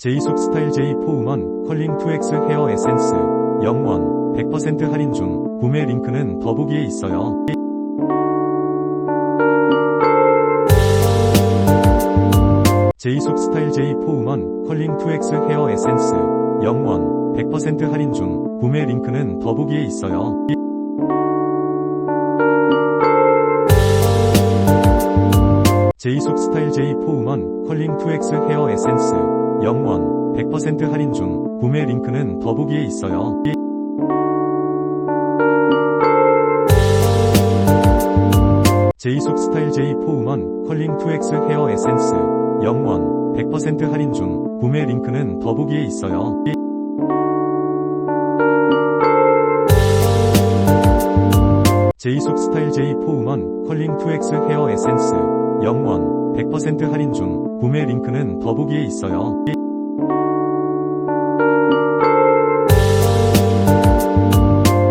제이숙 스타일제이 포우먼 컬링 2X 헤어 에센스 0원 100% 할인 중. 구매 링크는 더보기에 있어요. 제이숙 스타일제이 포우먼 컬링 2X 헤어 에센스 0원 100% 할인 중. 구매 링크는 더보기에 있어요. 제이숙 스타일제이 포우먼 컬링 2X 헤어 에센스 0원 100% 할인 중. 구매 링크는 더보기에 있어요. 제이숙 스타일제이 포우먼 컬링 2X 헤어 에센스 0원 100% 할인 중. 구매 링크는 더보기에 있어요. 제이숙 스타일제이 포우먼 컬링 2X 헤어 에센스 0원 100% 할인 중. 구매 링크는 더보기에 있어요.